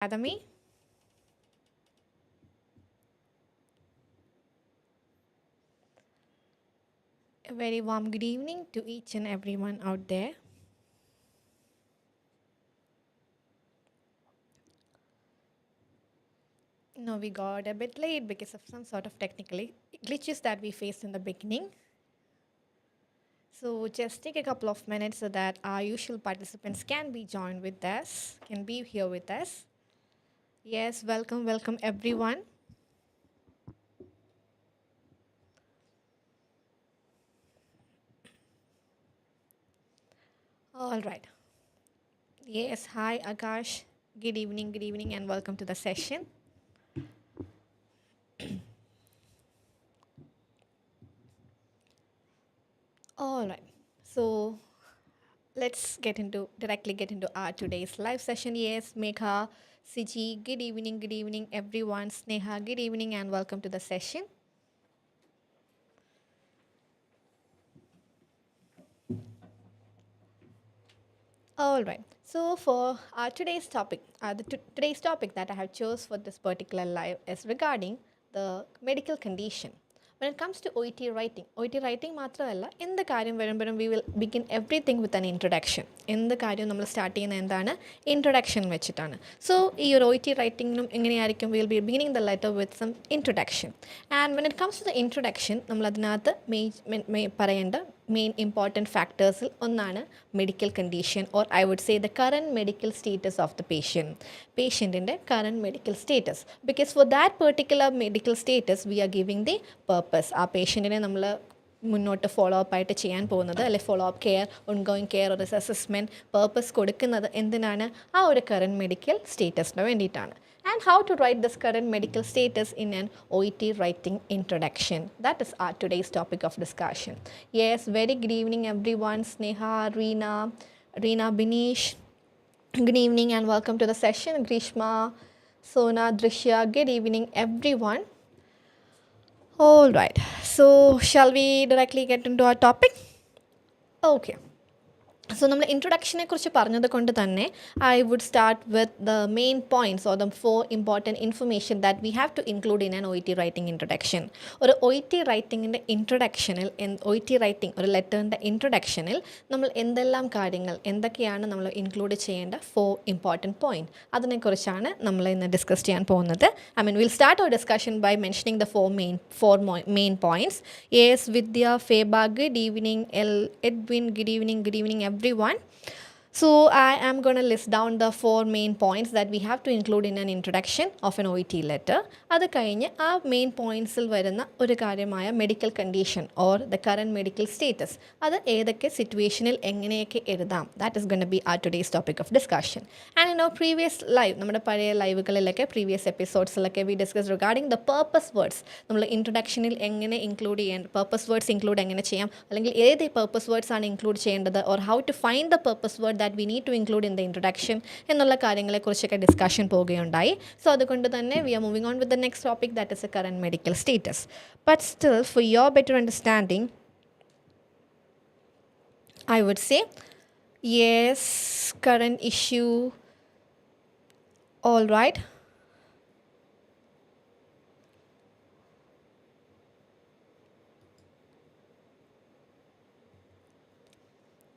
Academy. A very warm good evening to each and everyone out there. No, we got a bit late because of some sort of technical glitches that we faced in the beginning. So just take a couple of minutes so that our usual participants can be joined with us, can be here with us. Yes, welcome everyone. All right. Yes, hi Akash. Good evening, and welcome to the session. All right. So let's directly get into our today's live session. Yes, Megha, Siji, good evening, everyone. Sneha, good evening, and welcome to the session. All right. So for our today's topic, today's topic that I have chose for this particular live is regarding the medical condition. When it comes to OET writing മാത്രമല്ല എന്ത് കാര്യം വരുമ്പോഴും we will begin everything with an introduction. എന്ത് കാര്യം നമ്മൾ start ചെയ്യുന്നത് എന്താണ് introduction വെച്ചിട്ടാണ്. സോ ഈ ഒരു OET റൈറ്റിങ്ങിനും എങ്ങനെയായിരിക്കും we will be beginning the letter with some introduction. And when it comes to the introduction, നമ്മൾ അതിനകത്ത് പറയേണ്ട main important factors ഒന്നാണ് medical condition, or I would say the current medical status of the patient in the current medical status, because for that particular medical status we are giving the purpose. ആ പേഷ്യൻറ്റിനെ നമ്മൾ മുന്നോട്ട് follow up ആയിട്ട് ചെയ്യാൻ പോകുന്നത്, അല്ലെ follow up care, ongoing care, ഒരു assessment purpose കൊടുക്കുന്നത് എന്തിനാണ്? ആ ഒരു കറൻറ്റ് മെഡിക്കൽ സ്റ്റേറ്റസിന് വേണ്ടിയിട്ടാണ്. And how to write this current medical status in an OET writing introduction. That is our today's topic of discussion. Yes, very good evening everyone. Sneha, Reena Binish, good evening and welcome to the session. Grishma, Sona, Drishya, good evening everyone. All right, so shall we directly get into our topic? Okay. So നമ്മൾ ഇൻട്രൊഡക്ഷനെ കുറിച്ച് പറഞ്ഞത് കൊണ്ട് തന്നെ I would start with the main points or the 4 important information that we have to include in an OET writing introduction. ഒരു OET റൈറ്റിങ്ങിൻ്റെ ഇൻട്രൊഡക്ഷനിൽ OET writing ഒരു ലെറ്ററിൻ്റെ ഇൻട്രൊഡക്ഷനിൽ നമ്മൾ എന്തെല്ലാം കാര്യങ്ങൾ എന്തൊക്കെയാണ് നമ്മൾ ഇൻക്ലൂഡ് ചെയ്യേണ്ട 4 ഇമ്പോർട്ടൻറ്റ് പോയിൻറ്റ്, അതിനെക്കുറിച്ചാണ് നമ്മൾ ഇന്ന് ഡിസ്കസ് ചെയ്യാൻ പോകുന്നത്. I mean will start our discussion by mentioning the 4 main points. Yes, Vidya, Feba, good evening. Edwin, good evening everyone. So I am going to list down the 4 main points that we have to include in an introduction of an OET letter. അത് കഴിഞ്ഞ് ആ main പോയിൻറ്റ്സിൽ വരുന്ന ഒരു കാര്യമായ medical condition or the current medical status, അത് ഏതൊക്കെ സിറ്റുവേഷനിൽ എങ്ങനെയൊക്കെ എഴുതാം, that is gonna be our today's topic of discussion. And in our previous live, നമ്മുടെ പഴയ ലൈവുകളിലൊക്കെ പ്രീവിയസ് എപ്പിസോഡ്സിലൊക്കെ we discuss regarding the purpose words. നമ്മൾ ഇൻട്രൊഡക്ഷനിൽ എങ്ങനെ ഇൻക്ലൂഡ് ചെയ്യാൻ, പർപ്പസ് വേർഡ്സ് ഇൻക്ലൂഡ് എങ്ങനെ ചെയ്യാം, അല്ലെങ്കിൽ ഏത് പർപ്പസ് വേർഡ്സ് ആണ് ഇൻക്ലൂഡ് ചെയ്യേണ്ടത്, or how to find the purpose word that we need to include in the introduction എന്നുള്ള കാര്യങ്ങളെക്കുറിച്ചൊക്കെ ഡിസ്കഷൻ പോവുകയുണ്ടായി. സോ അതുകൊണ്ട് തന്നെ we are moving on with the next topic, that is the current medical status. But still, for your better understanding, I would say, yes, current issue, all right.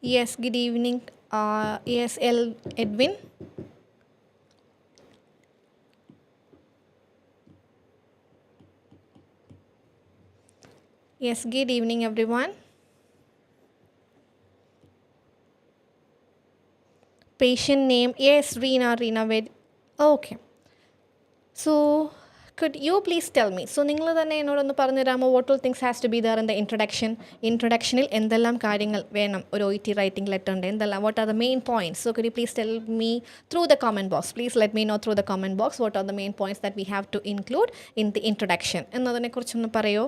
Yes, good evening. Yes, Edwin. Yes, good evening everyone. Patient name, yes, Reena, okay. So could you please tell me, so നിങ്ങൾ തന്നെ എന്നോടൊന്ന് പറഞ്ഞു തരാമോ, what all things has to be there in the introductionൽ എന്തെല്ലാം കാര്യങ്ങൾ വേണം ഒരു OET writing ലെറ്ററിൻ്റെ, എന്തെല്ലാം, what are the main points? So could you please tell me through the comment box, please let me know through the comment box what are the main points that we have to include in the introduction എന്നതിനെക്കുറിച്ചൊന്ന് പറയോ.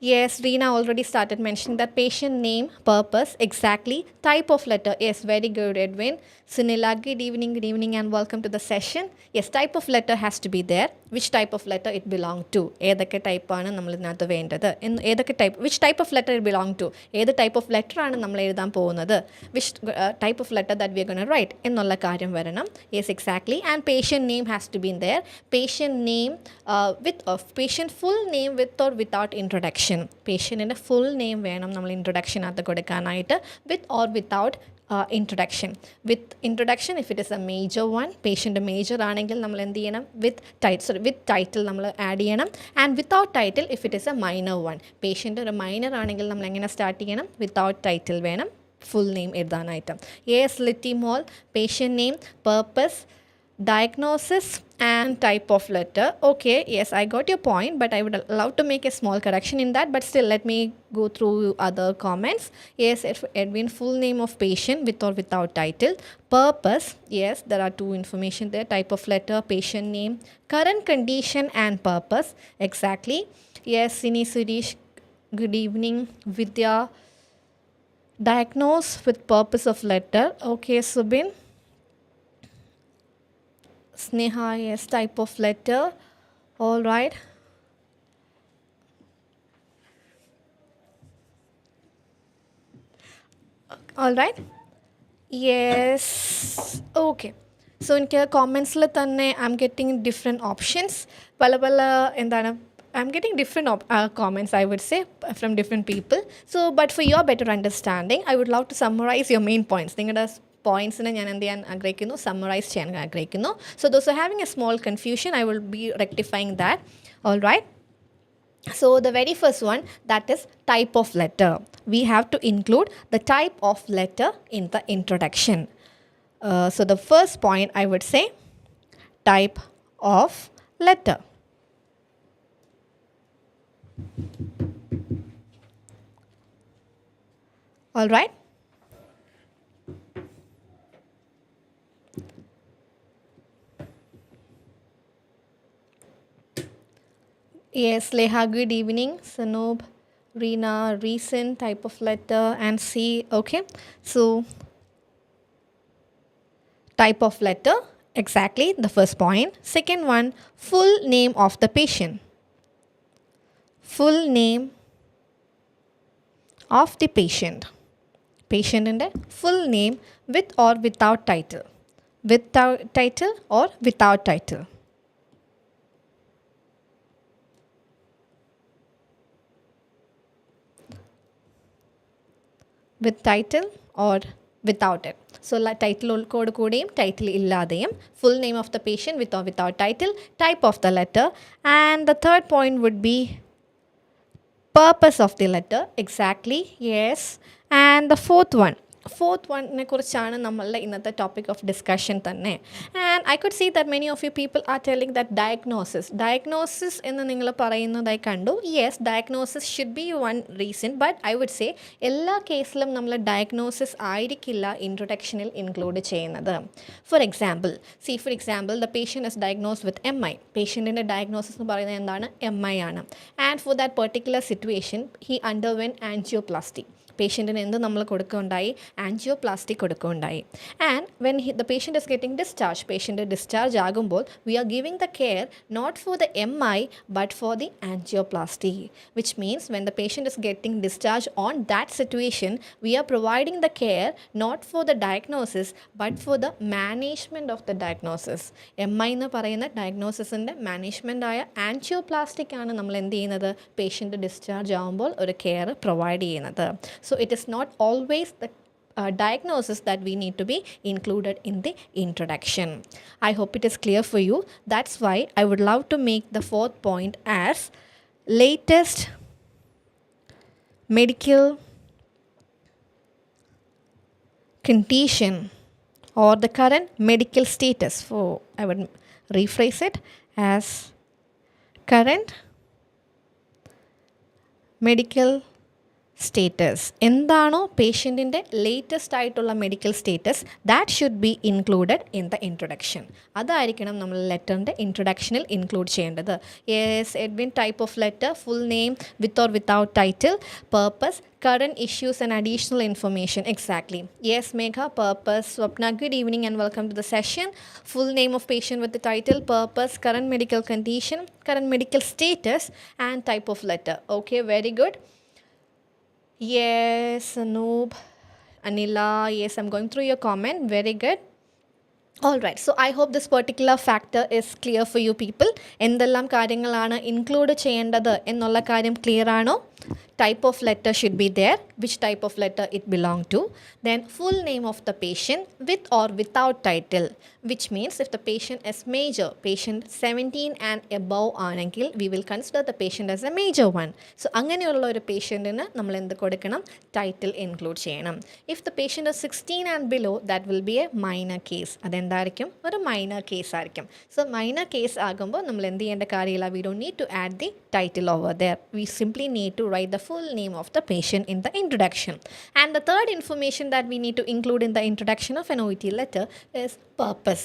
Yes, Reena already started mentioning that patient name, purpose, exactly, type of letter. Yes, very good, Edwin. Sunila, good evening, and welcome to the session. Yes, type of letter has to be there. Which type of letter it belong to? ഏതൊക്കെ ടൈപ്പാണ് നമ്മൾ ഇതിനകത്ത് വേണ്ടത് എന്ന് ഏതൊക്കെ type which type of letter it belong to ഏത് type of ലെറ്ററാണ് നമ്മൾ എഴുതാൻ പോകുന്നത് which type of letter that we are gonna write എന്നുള്ള കാര്യം വരണം yes exactly and patient name has to be in there patient name with patient full name with or without introduction പേഷ്യൻറ്റിൻ്റെ full name വേണം നമ്മൾ ഇൻട്രൊഡക്ഷനകത്ത് കൊടുക്കാനായിട്ട് with or without introduction. With introduction, if it is a major one, patient major ആണെങ്കിൽ നമ്മൾ എന്ത് ചെയ്യണം with title നമ്മൾ ആഡ് ചെയ്യണം and without title if it is a minor one. Patient ഒരു മൈനർ ആണെങ്കിൽ നമ്മൾ എങ്ങനെ സ്റ്റാർട്ട് ചെയ്യണം വിത്തൗട്ട് ടൈറ്റിൽ വേണം full name എഴുതാനായിട്ട്. Yes, Litimol, patient name, purpose, diagnosis and type of letter. Okay, yes, I got your point, but I would love to make a small correction in that, but still let me go through other comments. Yes, Edwin, full name of patient with or without title. Purpose, yes, there are two information there, type of letter, patient name, current condition and purpose, exactly. Yes, Sini Suresh, good evening. Vidya, diagnose with purpose of letter. Okay, Subin. Sneha, yes, type of letter. All right. All right. Yes. Okay. So in comments la tanne I'm getting different options. Pala endana I'm getting different comments, I would say, from different people. So, but for your better understanding, I would love to summarize your main points. നിങ്ങളുടെ പോയിൻറ്റ്സിനെ ഞാൻ എന്ത് ചെയ്യാൻ ആഗ്രഹിക്കുന്നു summarize ചെയ്യാൻ ആഗ്രഹിക്കുന്നു so those are having a small confusion I will be rectifying that all right So the very first one, that is type of letter. We have to include the type of letter in the introduction. So the first point I would say type of letter. All right. Yes, Leha, good evening. Sanob, Reena, recent type of letter and C. Okay. So, type of letter, exactly the first point. Second one, full name of the patient. Full name of the patient. Patient in the full name with or without title. Without title or without title. With title or without it. So title code kodeyum title illadeyum full name of the patient with or without title, type of the letter, and the third point would be purpose of the letter, exactly, yes, and the fourth one നെ കുറിച്ചാണ് നമ്മളുടെ ഇന്നത്തെ topic of discussion തന്നെ and I could see that many of you people are telling that diagnosis എന്ന് നിങ്ങൾ പറയുന്നതായി കണ്ടു. Yes, diagnosis should be one reason, but I would say എല്ലാ കേസിലും നമ്മൾ ഡയഗ്നോസിസ് ആയിരിക്കില്ല ഇൻട്രൊഡക്ഷനിൽ ഇൻക്ലൂഡ് ചെയ്യുന്നത്. For example the patient is diagnose with MI. പേഷ്യൻറ്റിൻ്റെ ഡയഗ്നോസിസ് എന്ന് പറയുന്നത് എന്താണ്? MI ആണ്. And for that particular situation he underwent angioplasty. പേഷ്യൻറ്റിന് എന്ത് നമ്മൾ കൊടുക്കുകയുണ്ടായി? ആൻജിയോപ്ലാസ്റ്റി കൊടുക്കുകയുണ്ടായി. And when the patient is getting discharge, patient discharge ആകുമ്പോൾ we are giving the care note for the MI but for the angioplasty, which means when the patient is getting discharge on that situation we are providing the care note for the diagnosis but for the management of the diagnosis. MI എന്ന് പറയുന്ന ഡയഗ്നോസിസിൻ്റെ മാനേജ്മെൻറ്റായ angioplastic ആണ് നമ്മൾ എന്ത് ചെയ്യുന്നത്? Patient discharge ആകുമ്പോൾ ഒരു care provide ചെയ്യുന്നത്. So it is not always the diagnosis that we need to be included in the introduction. I hope it is clear for you. That's why I would love to make the fourth point as latest medical condition or the current medical status. I would rephrase it as current medical status എന്താണോ പേഷ്യൻറ്റിൻ്റെ latest ആയിട്ടുള്ള medical status that should be included in the introduction. അതായിരിക്കണം നമ്മൾ ലെറ്ററിൻ്റെ ഇൻട്രൊഡക്ഷനിൽ include ചെയ്യേണ്ടത്. Yes Edwin, type of letter, full name with or without title, purpose, current issues and additional information. Exactly. Yes, Megha, purpose. Swapna, good evening and welcome to the session. Full name of patient with the title, purpose, current medical condition, current medical status, and type of letter. Okay, very good. Yes, Anoop, Anila, yes, I'm going through your comment. Very good. All right, so I hope this particular factor is clear for you people. എന്തെല്ലാം കാര്യങ്ങളാണ് include ചെയ്യേണ്ടത് എന്നുള്ള കാര്യം clear ആണോ? Type of letter should be there, which type of letter it belong to. Then full name of the patient with or without title, which means if the patient is major, patient 17 and above ആണെങ്കിൽ we will consider the patient as a major one. So അങ്ങനെയുള്ള ഒരു പേഷ്യൻറ്റിന് നമ്മൾ എന്ത് കൊടുക്കണം? Title include ചെയ്യണം. If the patient is 16 and below, that will be a minor case. അതെന്തായിരിക്കും? ഒരു minor case ആയിരിക്കും. So minor case ആകുമ്പോൾ നമ്മൾ എന്ത് ചെയ്യേണ്ട കാര്യമില്ല. We don't need to add the title over there. We simply need to write the full name of the patient in the introduction. And the third information that we need to include in the introduction of an OET letter is purpose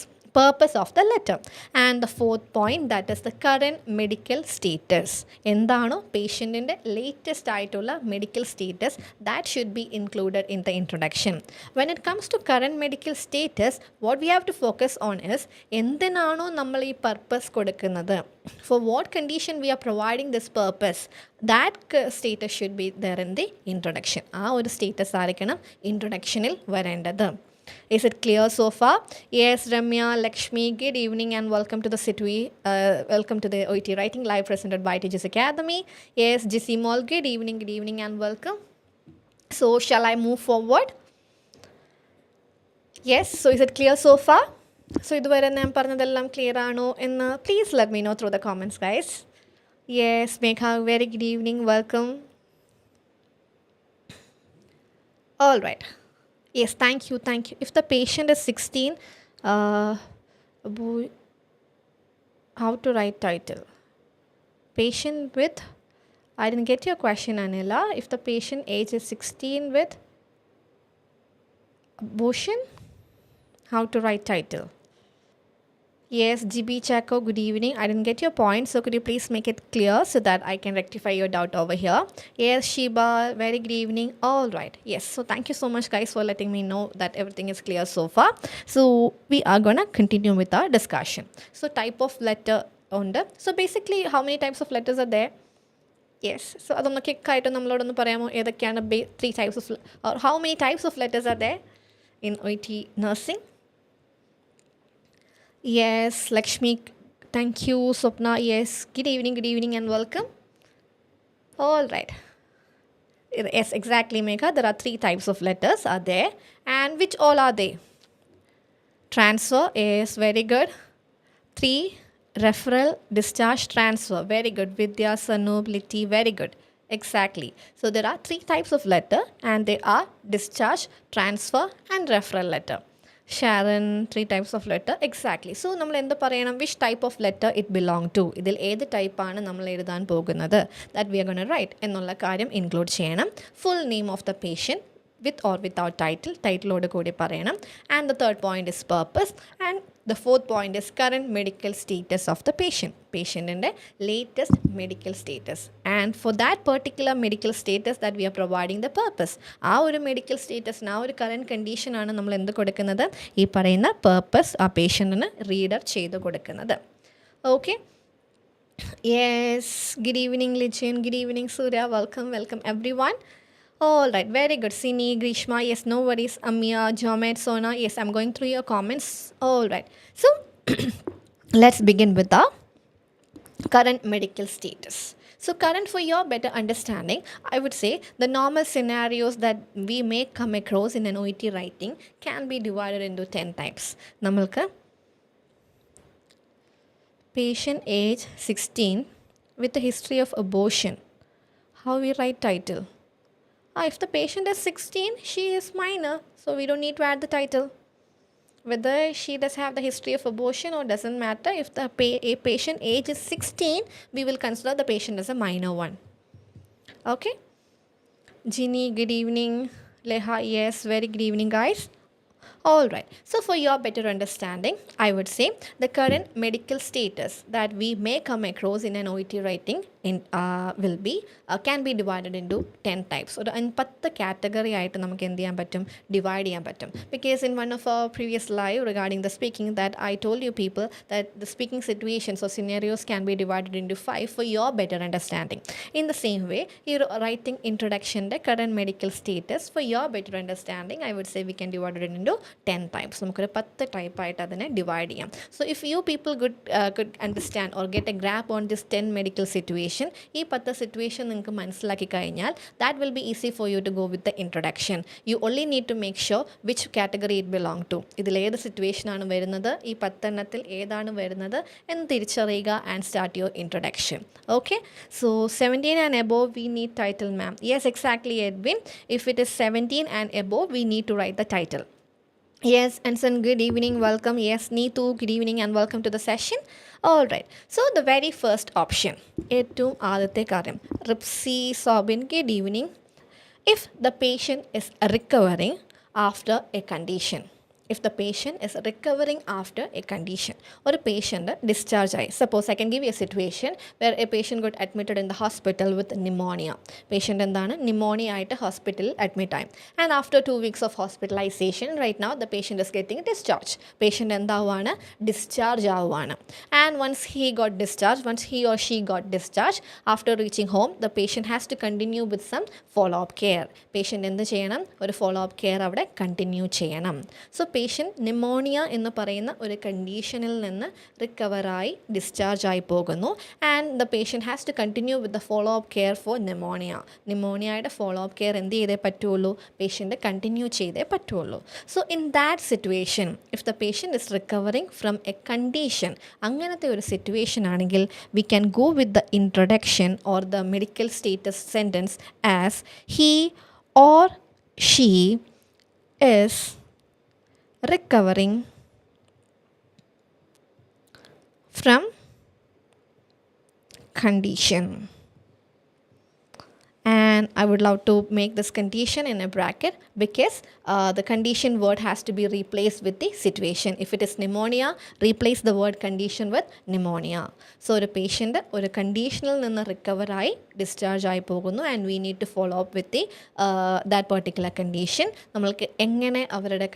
of the letter. And the fourth point, that is the current medical status. എന്താണോ പേഷ്യൻറ്റിൻ്റെ latest ആയിട്ടുള്ള medical status that should be included in the introduction. When it comes to current medical status what we have to focus on is എന്തിനാണോ നമ്മൾ ഈ purpose കൊടുക്കുന്നത്, for what condition we are providing this purpose, that status should be there in the introduction. ആ ഒരു status ആയിരിക്കണം ഇൻട്രൊഡക്ഷനിൽ വരേണ്ടത്. Is it clear so far? Yes, Ramya, Lakshmi, good evening and welcome to the welcome to the OET Writing Live presented by Tiju's Academy. Yes, Jisimol, good evening and welcome. So, shall I move forward? Yes, so is it clear so far? So, ഇതുവരെ ഞാൻ പറഞ്ഞതെല്ലാം clear ആണോ എന്ന് please let me know through the comments, guys. Yes, Megha, very good evening, welcome. All right. Yes, thank you. If the patient is 16, how to write title? Patient with, I didn't get your question, Anila. If the patient age is 16 with abortion, how to write title? Yes, GB Chaco, good evening. I didn't get your point, so could you please make it clear so that I can rectify your doubt over here? Yes, Shiba, very good evening. All right. Yes, so thank you so much, guys, for letting me know that everything is clear so far. So we are going to continue with our discussion. So type of letter under. So basically, how many types of letters are there? Yes, so അതൊന്ന് ക്വിക്കായിട്ട് നമ്മളോടൊന്ന് പറയാമോ ഏതൊക്കെയാണ് 3 types of, or how many types of letters are there in OET nursing? Yes, Lakshmi, thank you. Swapna, yes, good evening and welcome. All right. Yes, exactly, Megha. There are 3 types of letters are there. And which all are they? Transfer is very good. 3, referral, discharge, transfer. Very good. Vidya, Sanoop, Liti, very good. Exactly. So there are 3 types of letter and they are discharge, transfer and referral letter. Sharon, 3 types of letter. Exactly. So നമ്മൾ എന്ത് പറയണം? which type of letter it belong to. ഇതിൽ ഏത് ടൈപ്പാണ് നമ്മൾ എഴുതാൻ പോകുന്നത് that we are going to write എന്നുള്ള കാര്യം ഇൻക്ലൂഡ് ചെയ്യണം. Full name of the patient with or without title, ടൈറ്റിലോട് കൂടി പറയണം. And the third point is purpose. And the fourth point is current medical status of the patient. പേഷ്യൻറ്റിൻ്റെ latest medical status. And for that particular medical status that we are providing the purpose. ആ ഒരു medical സ്റ്റേറ്റസിന് ആ ഒരു current കണ്ടീഷനാണ് നമ്മൾ എന്ത് കൊടുക്കുന്നത്? ഈ പറയുന്ന purpose ആ പേഷ്യൻറ്റിന് റീഡർ ചെയ്ത് കൊടുക്കുന്നത്. Okay. Yes, good evening Lijin, good evening Surya, welcome everyone. All right, very good. Sini, Grishma, yes, no worries. Amia, Jomet, Sona, yes, I'm going through your comments. All right. So, let's begin with the current medical status. So, current, for your better understanding, I would say the normal scenarios that we may come across in an OET writing can be divided into 10 types. Namalka, patient age 16 with a history of abortion. How we write title? If the patient is 16, she is minor, so we don't need to add the title. Whether she does have the history of abortion or doesn't matter, if the patient age is 16, we will consider the patient as a minor one. Okay? Ginny, good evening. Leha, yes, very good evening, guys. All right. So, for your better understanding, I would say the current medical status that we may come across in an OET writing will be can be divided into 10 types. So, in 10 category ആയിട്ട് നമുക്ക് എന്ത് ചെയ്യാൻ പറ്റും divide ചെയ്യാൻ പറ്റും. Because in one of our previous live regarding the speaking that I told you people that the speaking situations or scenarios can be divided into 5 for your better understanding. In the same way, you're writing introduction the current medical status for your better understanding, I would say we can divide it into 10 types. നമുക്കൊരു 10 type ആയിട്ട് അതിനെ divide ചെയ്യാം. So if you people could understand or get a grab on this 10 medical situation, ഈ 10 situation നിങ്ങൾക്ക് മനസ്സിലാക്കി കഴിഞ്ഞാൽ that will be easy for you to go with the introduction. You only need to make sure which category it belong to. ഇതിൽ ഏത് situation ആണ് വരുന്നത്, ഈ 10 എണ്ണത്തിൽ ഏതാണ് വരുന്നത് എന്ന് തിരിച്ചറിയുക and start your introduction. Okay, so 17 and above we need title, ma'am. Yes, exactly, Edwin. If it is 17 and above we need to write the title. Yes, Anson, good evening, welcome. Yes, Neetu, good evening and welcome to the session. All right, so the very first option, ഏറ്റവും ആദ്യത്തെ കാര്യം, Ripsy Sobin, good evening. If the patient is recovering after a condition, if the patient is recovering after a condition, or a patient discharge, suppose I can give you a situation where a patient got admitted in the hospital with pneumonia. Patient endana pneumonia aayittu hospital admit time, and after 2 weeks of hospitalization, right now the patient is getting discharged. Patient endavana discharge avana, and once he or she got discharged, after reaching home the patient has to continue with some follow up care. Patient endu cheyanam, oru follow up care avade continue cheyanam. So patient pneumonia എന്ന് പറയുന്ന ഒരു കണ്ടീഷനിൽ നിന്ന് റിക്കവറായി discharge ആയി പോകുന്നു, and the patient has to continue with the follow up care for ന്യൂമോണിയയുടെ follow up care എന്ത് ചെയ്തേ പറ്റുള്ളൂ, പേഷ്യൻ്റ് കണ്ടിന്യൂ ചെയ്തേ പറ്റുള്ളൂ. So in that situation if the patient is recovering from a condition, അങ്ങനത്തെ ഒരു സിറ്റുവേഷൻ ആണെങ്കിൽ we can go with the introduction or the medical status sentence as he or she is recovering from condition. And I would love to make this condition in a bracket because the condition word has to be replaced with the situation. If it is pneumonia, replace the word condition with pneumonia. So a patient or a conditional nunna recover ആയി discharge ആയി പോകുന്നു, and we need to follow up with the that particular condition. നമ്മൾക്ക് എങ്ങനെ അവരുടെ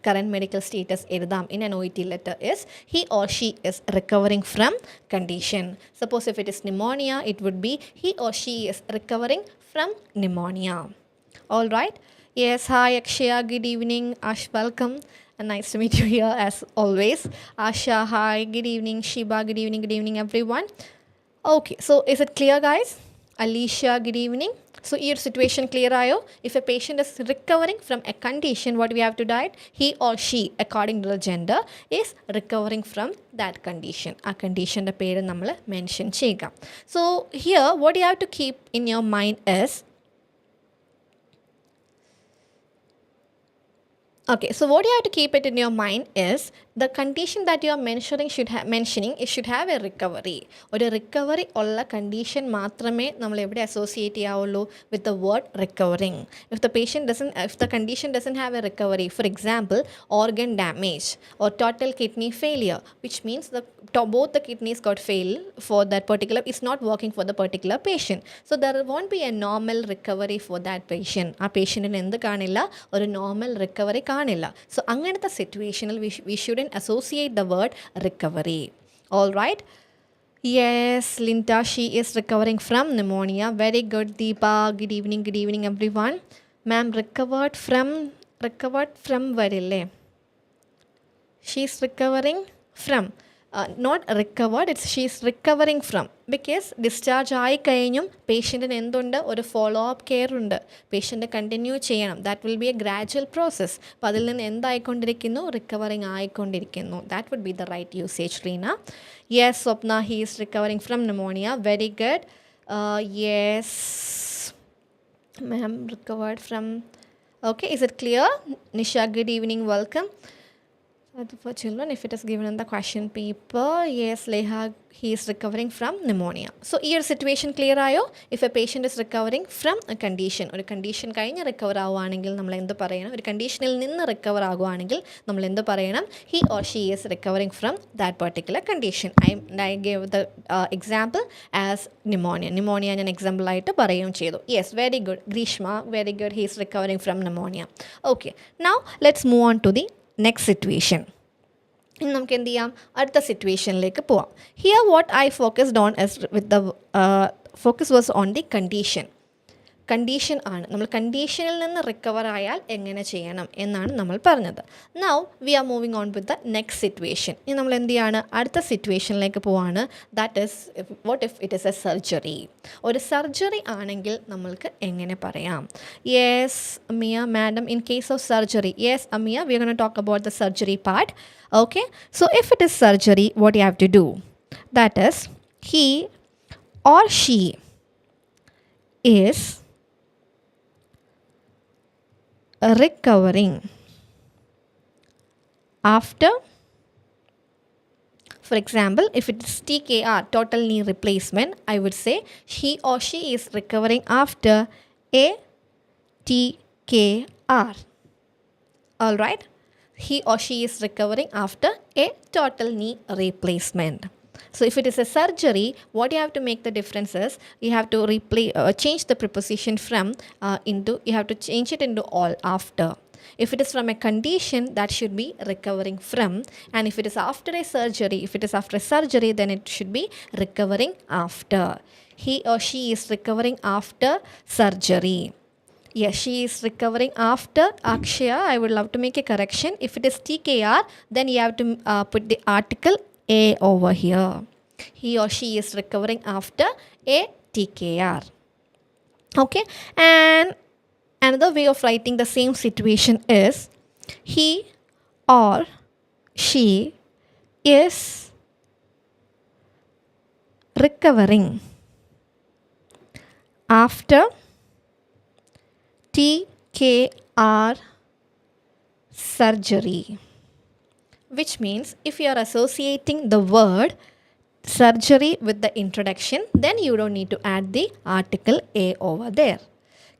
current medical status എഴുതാം in an OET letter is he or she is recovering from condition. Suppose if it is pneumonia, it would be he or she is recovering from pneumonia. All right. Yes, hi Akshaya, good evening. Ash, welcome and nice to meet you here as always. Asha, hi, good evening. Shiba, good evening everyone. Okay, so is it clear, guys? Alicia, good evening. So your situation clear ayo? If a patient is recovering from a condition, what we have to write? He or she, according to the gender, is recovering from that condition. A condition the പേര് നമ്മൾ mention ചെയ്യുക. So here what you have to keep in your mind is, okay, so what you have to keep it in your mind is the condition that you are mentioning it should have a recovery. ഒരു recovery ഉള്ള condition മാത്രമേ നമ്മൾ എവിടെ associate ചെയ്യാവുള്ളൂ with the word recovering. If the condition doesn't have a recovery, for example organ damage or total kidney failure, which means both the kidneys got failed for that particular, it's not working for the particular patient, so there won't be a normal recovery for that patient. ആ പേഷ്യൻറ്റിന് എന്ത് കാണില്ല, ഒരു normal recovery കാണില്ല. So അങ്ങനത്തെ സിറ്റുവേഷനിൽ we shouldn't associate the word recovery. All right. Yes, Linda, she is recovering from pneumonia. Very good. Deepa, good evening everyone. Ma'am, recovered from varille. She's recovering from, not recovered, it's she's recovering from, because discharge ആയി കഴിഞ്ഞും പേഷ്യൻറ്റിന് എന്തുണ്ട്, ഒരു follow up care ഉണ്ട്, patient continue ചെയ്യണം. That will be a gradual process. അപ്പോൾ അതിൽ നിന്ന് എന്തായിക്കൊണ്ടിരിക്കുന്നു, റിക്കവറിങ് ആയിക്കൊണ്ടിരിക്കുന്നു. That would be the right usage. Reena, yes. Swapna, he is recovering from pneumonia. Very good. Yes ma'am, recovered from, okay, is it clear? Nisha, good evening, welcome. For children, if it is given in the question paper, yes, Leha, he is recovering from pneumonia. So here situation clear ayo. If a patient is recovering from a condition, or a condition കഴിഞ്ഞ് recover ആവുകയാണെങ്കിൽ നമ്മൾ എന്ത് പറയണം? ഒരു കണ്ടീഷനിൽ നിന്ന് recover ആകുകയാണെങ്കിൽ നമ്മൾ എന്ത് പറയണം? He or she is recovering from that particular condition. I gave the example as pneumonia. Pneumonia ഞാൻ എക്സാമ്പിൾ ആയിട്ട് പറയുകയും ചെയ്തു. Yes, very good. Grishma, very good. He is recovering from pneumonia. Okay, now let's move on to the next situation. ഇനി നമുക്ക് എന്ത് ചെയ്യാം? അടുത്ത സിറ്റുവേഷനിലേക്ക് പോവാം. Here what I focused on S with the focus was on the condition ആണ്. നമ്മൾ കണ്ടീഷനിൽ നിന്ന് റിക്കവർ ആയാൽ എങ്ങനെ ചെയ്യണം എന്നാണ് നമ്മൾ പറഞ്ഞത്. Now we are moving on with the next situation. ഇനി നമ്മൾ എന്ത് ചെയ്യാണ്? അടുത്ത സിറ്റുവേഷനിലേക്ക് പോവാണ്. That is what if it is a surgery. ഒരു സർജറി ആണെങ്കിൽ നമ്മൾക്ക് എങ്ങനെ പറയാം? Yes Amiya madam, in case of surgery. Yes Amiya, we are gonna talk about the surgery part. Okay, so if it is surgery, what you have to do? That is he or she is recovering after, for example, if it is TKR, total knee replacement, I would say he or she is recovering after a TKR. All right, he or she is recovering after a total knee replacement. So if it is a surgery, what you have to make the difference is you have to change the preposition from into, you have to change it into all after. If it is from a condition, that should be recovering from, and if it is after a surgery, then it should be recovering after. He or she is recovering after surgery. Yes, she is recovering after. Akshaya, I would love to make a correction. If it is TKR, then you have to put the article A over here. He or she is recovering after a TKR. Okay, and another way of writing the same situation is he or she is recovering after TKR surgery. Which means if you are associating the word surgery with the introduction, then you don't need to add the article A over there.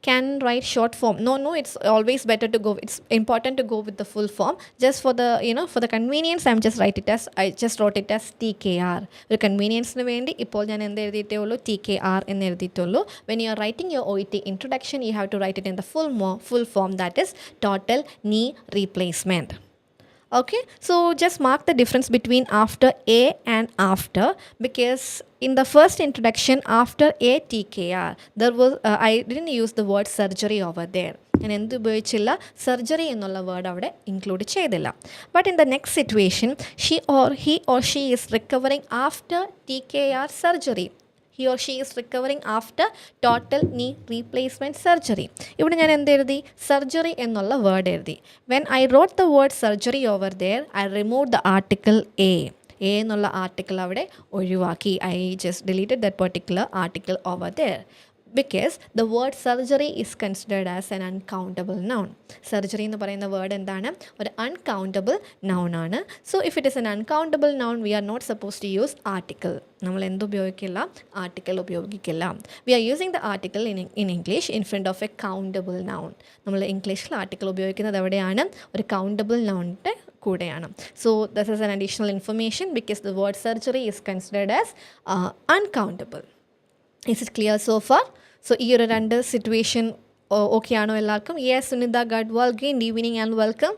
Can write short form. No, it's always better to go, it's important to go with the full form. Just for the, for the convenience, I just wrote it as TKR. The convenience nu vendi ippol njan endu ezhudite ullu TKR ennu ezhuditullu. When you are writing your OET introduction, you have to write it in the full form, that is total knee replacement. Okay, so just mark the difference between after A and after, because in the first introduction, after a TKR, there was I didn't use the word surgery over there. ഞാൻ എന്ത് ഉപയോഗിച്ചില്ല? Surgery എന്നുള്ള word അവിടെ include ചെയ്തില്ല. But in the next situation, he or she is recovering after TKR surgery. He or she is recovering after total knee replacement surgery. ഇവിടെ ഞാൻ എന്ത് എഴുതി? Surgery എന്നുള്ള വേർഡ് എഴുതി. When I wrote the word surgery over there, I removed the article A. A എന്നുള്ള article അവിടെ ഒഴിവാക്കി. I just deleted that particular article over there. Because the word surgery is considered as an uncountable noun. Surgery എന്ന് പറയുന്ന word എന്താണ്? ഒരു uncountable noun ആണ്. So if it is an uncountable noun, we are not supposed to use article. നമ്മൾ എന്ത് ഉപയോഗിക്കില്ല? Article ഉപയോഗിക്കില്ല. We are using the article in English in front of a countable noun. നമ്മൾ ഇംഗ്ലീഷിൽ article ഉപയോഗിക്കുന്നത് എവിടെയാണ്? ഒരു countable nounന്റെ കൂടെയാണ്. So this is an additional information because the word surgery is considered as uncountable. Is it clear so far? So ഈ ഒരു രണ്ട് situation okay ആണോ എല്ലാവർക്കും? Yes Sunitha Gadwal, good evening and welcome.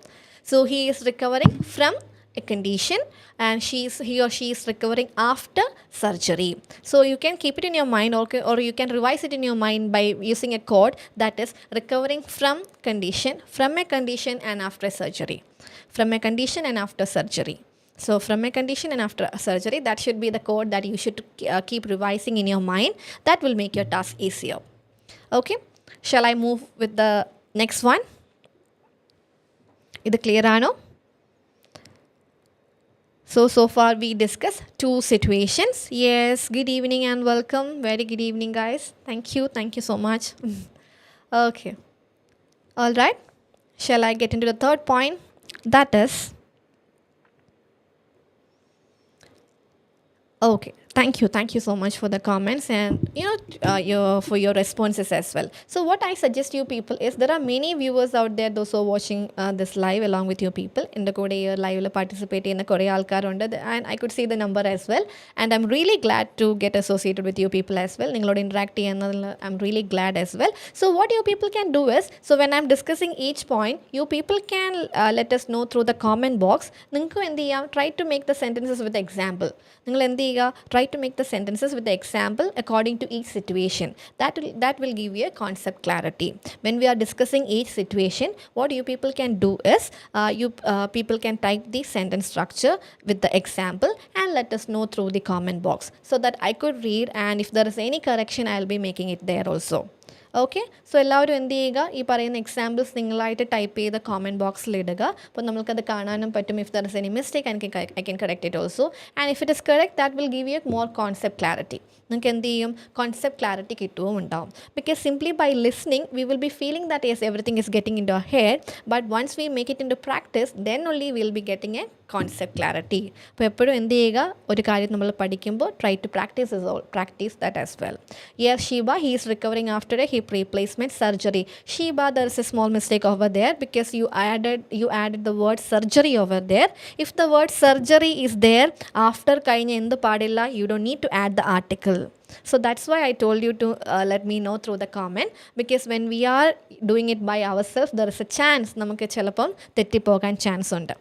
So he is recovering from a condition and he or she is recovering after surgery. So you can keep it in your mind, or you can revise it in your mind by using a code, that is recovering from a condition and after surgery. From a condition and after surgery. So from a condition and after surgery, that should be the code that you should keep revising in your mind. That will make your task easier. Okay, shall I move with the next one? Is it clear ano? So far we discussed two situations. Yes, good evening and welcome. Very good evening guys. Thank you so much. Okay, all right, shall I get into the third point? That is Okay, thank you so much for the comments and for your responses as well. So what I suggest you people is there are many viewers out there, those who are watching this live along with you people. In the Korea live participate in the Korea alkarunde, and I could see the number as well. And I'm really glad to get associated with you people as well. Ningalod interact cheyyunnadil I'm really glad as well. So what you people can do is, so when I'm discussing each point, you people can let us know through the comment box. Ningalku endu cheyyam, try to make the sentences with example. നിങ്ങൾ എന്ത് ചെയ്യുക, try to make the sentences with the example according to each situation. That will give you a concept clarity. When we are discussing each situation, what you people can do is, you people can type the sentence structure with the example and let us know through the comment box so that I could read, and if there is any correction I'll be making it there also. Okay, so എല്ലാവരും എന്ത് ചെയ്യുക, ഈ പറയുന്ന examples നിങ്ങളായിട്ട് type ചെയ്ത് comment ബോക്സിൽ ഇടുക. അപ്പോൾ നമുക്കത് കാണാനും പറ്റും. If there is any mistake I can correct it also, and if it is correct that will give you more concept clarity. നിങ്ങൾക്ക് എന്ത് ചെയ്യും, കോൺസെപ്റ്റ് ക്ലാരിറ്റി കിട്ടുകയും ഉണ്ടാവും. Because simply by listening we will be feeling that yes everything is getting into our head, but once we make it into practice then only will be getting a concept clarity. അപ്പോൾ എപ്പോഴും എന്ത് ചെയ്യുക, ഒരു കാര്യം നമ്മൾ പഠിക്കുമ്പോൾ try to practice that as well. Yes Sheeba, he is recovering after a hip replacement surgery. Sheba, there is a small mistake over there because you added the word surgery over there. If the word surgery is there after kayinja endu padilla, you don't need to add the article. So that's why I told you to let me know through the comment, because when we are doing it by ourselves, there is a chance namukku chelappam tetti pogan chance undu.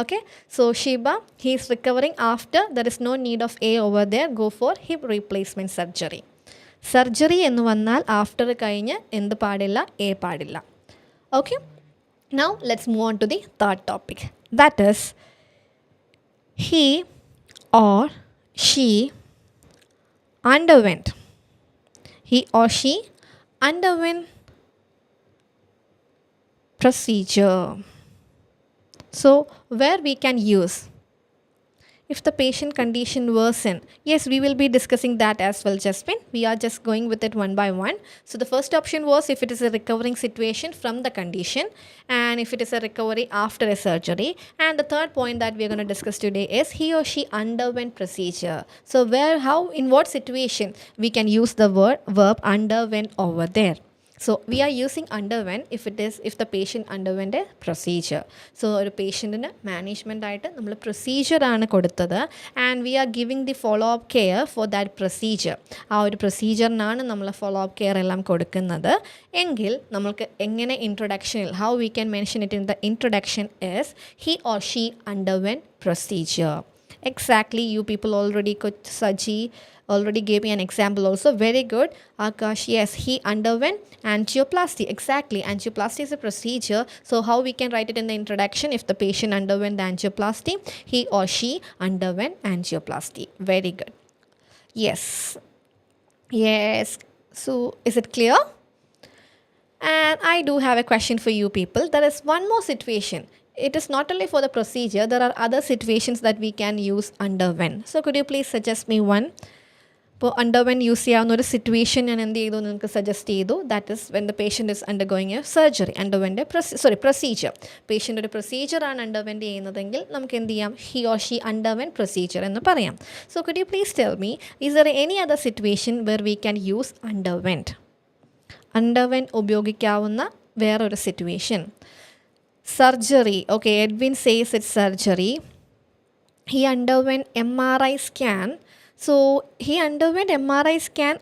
Okay, so Sheba, he is recovering after, there is no need of a over there, go for hip replacement surgery. Surgery എന്ന് വന്നാൽ after കഴിഞ്ഞ് എന്ത് പാടില്ല, എ പാടില്ല. Okay, now let's move on to the third topic, that is he or she underwent. He or she underwent procedure. So where we can use, if the patient condition worsen, yes, we will be discussing that as well, Jasmine. We are just going with it one by one. So the first option was if it is a recovering situation from the condition, and if it is a recovery after a surgery. And the third point that we are going to discuss today is he or she underwent procedure. So how, in what situation we can use the verb underwent over there. So we are using underwent if the patient underwent a procedure. So ഒരു പേഷ്യൻറ്റിന് management ആയിട്ട് നമ്മൾ പ്രൊസീജിയറാണ് കൊടുത്തത്, and we R giving the follow up care for that procedure. ആ ഒരു പ്രൊസീജിയറിനാണ് നമ്മൾ follow up care എല്ലാം കൊടുക്കുന്നത് എങ്കിൽ നമ്മൾക്ക് എങ്ങനെ ഇൻട്രൊഡക്ഷനിൽ how we can mention it in the introduction is he or she underwent procedure. Exactly, you people already could, Saji already gave me an example also. Very good, Akash. Yes, he underwent angioplasty. Exactly, angioplasty is a procedure. So how we can write it in the introduction, if the patient underwent the angioplasty, he or she underwent angioplasty. Very good. Yes, so is it clear? And I do have a question for you people. There is one more situation. It is not only for the procedure, there are other situations that we can use underwent. So could you please suggest me one? ഇപ്പോൾ underwent use ചെയ്യാവുന്ന ഒരു situation ഞാൻ എന്ത് ചെയ്തു, നിങ്ങൾക്ക് suggest ചെയ്തു. That is when the patient is undergoing a surgery, procedure. Patient ഒരു പ്രൊസീജിയറാണ് അണ്ടർവെൻറ്റ് ചെയ്യുന്നതെങ്കിൽ നമുക്ക് എന്ത് ചെയ്യാം, he or she underwent procedure എന്ന് പറയാം. So could you please tell me, is there any other situation where we can use underwent ഉപയോഗിക്കാവുന്ന വേറൊരു situation? Surgery. Okay, Edwin says it's surgery. He underwent MRI scan. So he underwent MRI scan.